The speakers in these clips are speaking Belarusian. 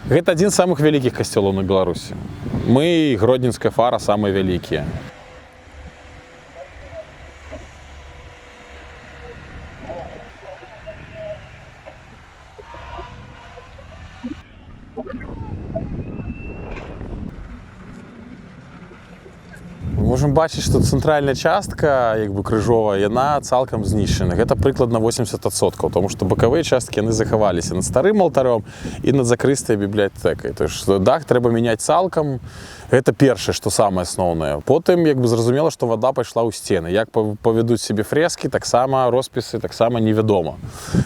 Гэта адзін з самых вялікіх касцёлаў на Беларусі. Мы і Гродненская фара самыя вялікія. Можем бачыць, што цэнтральная частка, як бы крыжовая, яна цалкам знішчана. Гэта прыкладна 80%, тому што бакавыя часткі яны захаваліся над старым алтаром і над закрыстай бібліятэкай. То есть дах трэба мяняць цалкам. Гэта першае, што самае асноўнае. Потым, як бы зразумела, што вада пайшла ў сцены. Як павядуць сябе фрэскі, таксама роспісы, таксама невядома.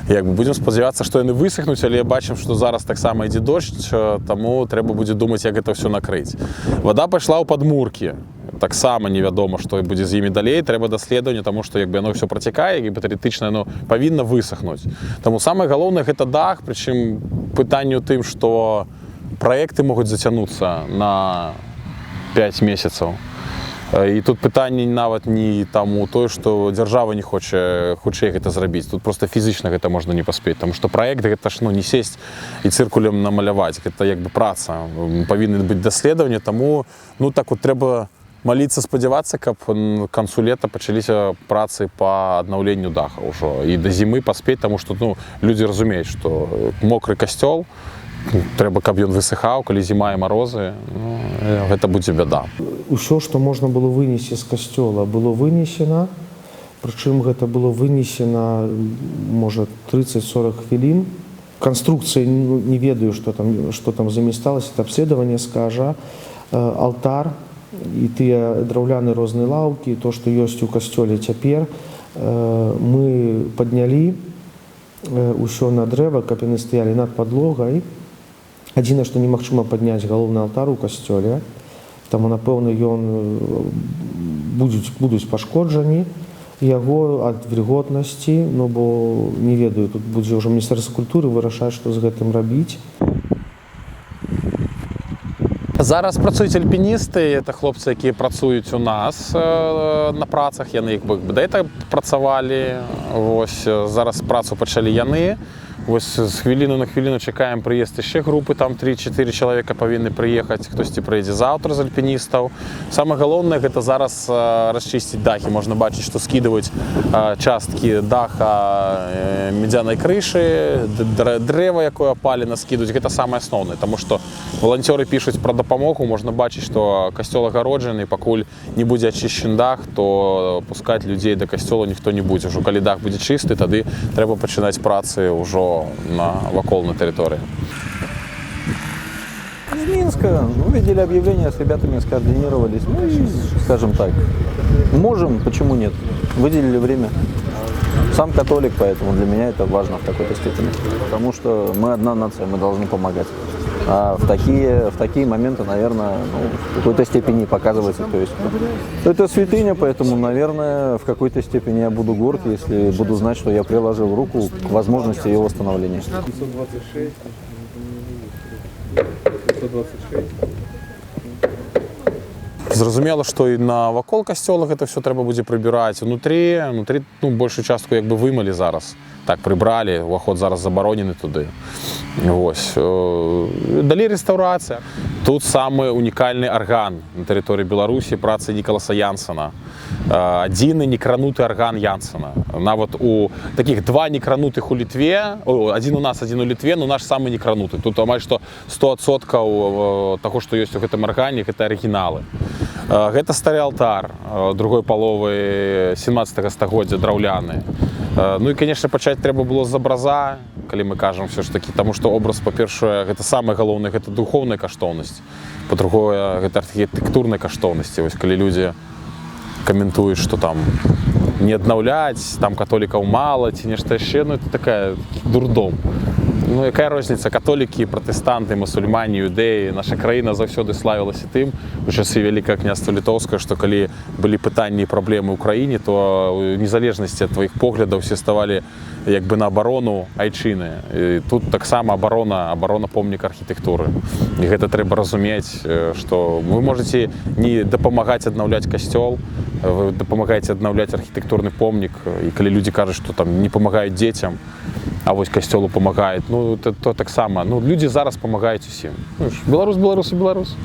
Як бы будзем спадзявацца, што яны высахнуць, але бачым, што зараз таксама ідзе дождж, таму трэба будзе думаць, як гэта ўсё накрыць. Вада пайшла ў падмуркі. Таксама невядома, што будзе з імі далей, трэба даследаванне, таму што як бы яно ўсё працякае, і тэарэтычна яно павінна высахнуць. Таму самае галоўнае гэта дах, прычым пытанне ў тым, што праекты могуць зацянуцца на 5 месяцаў. І тут пытанне нават не таму тое, што дзяржава не хоча хутчэй гэта зрабіць. Тут проста фізічна гэта можна не паспець, таму што праект гэта ж не сесть і цыркулем намаляваць. Гэта як бы праца. Павінны быць даследаванні, таму так от трэба маліцца, спадзявацца, каб к канцу лета пачаліся працы па аднаўленню даха ўжо. І да зімы паспець, таму што людзі разумеюць, што мокры касцёл, трэба, каб ён высыхаў, калі зіма і марозы, гэта будзе бяда. Усё, што можна было вынесці з касцёла, было вынесена. Прычым гэта было вынесена, можа, 30-40 хвілін. Канструкцыі не ведаю, што там заместалася, это абследаванне скажа. Алтар і тыя драўляныя розныя лаўкі, то, што ёсць у касцёле цяпер, мы паднялі ўсё на дрэва, каб яны стаялі над падлогай. Адзінае, што немагчыма падняць галоўны алтар у касцёле, таму, напэўна, будуць пашкоджані яго ад вільготнасці, бо не ведаю, тут будзе ўжо Міністэрства культуры вырашаць, што з гэтым рабіць. Зараз працуюць альпіністы, это хлопцы, якія працуюць у нас на працах, яны да этого працавалі, зараз працу пачалі яны. З хвіліну на хвіліну чакаем прыезд яшчэ групы, там 3-4 чалавека павінны прыехаць, хтосьці прыедзе заўтра з альпіністаў. Самае галоўнае гэта зараз расчысціць дахі. Можна бачыць, што скідваюць часткі даха медзянай крышы, дрэва, якое апалена, скідваюць. Гэта самае асноўнае, таму што валанцёры пішуць пра дапамогу, можна бачыць, што касцёл агароджаны, пакуль не будзе ачышчаны дах, то пускаць людзей да касцёла ніхто не будзе. Ужо калі дах будзе чысты, тады трэба пачынаць працы ўжо вокол на территории. Из Минска увидели объявление, с ребятами скоординировались. И, скажем так, можем, почему нет? Выделили время. Сам католик, поэтому для меня это важно в какой-то степени. Потому что мы одна нация, мы должны помогать. А в такие моменты, наверное, в какой-то степени показывается. То есть это святыня, поэтому, наверное, в какой-то степени я буду горд, если буду знать, что я приложил руку к возможности ее восстановления. 526. Зразумела, што і навакол касцёла гэта ўсё трэба будзе прыбіраць. Унутры большую частку як бы вымылі зараз. Так, прыбралі, уваход зараз забаронены туды. Далей рэстаўрацыя. Тут самы унікальны арган на тэрыторыі Беларусі, працы Нікаласа Янсена. Адзіны некрануты арган Янсена. Нават у такіх два некранутых у Літве, адзін у нас, адзін у Літве, но наш самы некрануты. Тут амаль што 100% таго, што ёсць у гэтым аргане, гэта арыгіналы. Гэта стары алтар другой паловы 17 стагоддзя, драўляны. Ну і, конечно, пачаць трэба было з абраза, калі мы кажам все ж таки, таму што образ, па-першае, гэта самае галоўнае, гэта духоўная каштоўнасць, па-другое, гэта архітэктурная каштоўнасць. Вось калі людзі каментуюць, што там не аднаўляць, там католікаў мала, ці нешта яшчэ, это такая дурдом. Якая розніца? Католікі, пратэстанты, мусульмане, іўдэі. Наша краіна заўсёды славілася тым, у часы Вялікага княства Літоўскага, што калі былі пытанні і праблемы ў краіне, то у незалежнасці ад тваіх поглядаў усе ставалі як бы на абарону айчыны. І тут таксама абарона помніка архітэктуры. І гэта трэба разумець, што вы можаце не дапамагаць аднаўляць касцёл, вы дапамагаеце аднаўляць архітэктурны помнік, і калі людзі кажуць, што там не памагаюць дзецям, а вось касцёлу памагаюць, ну то таксама, ну людзі зараз памагаюць усім. Ну, беларус.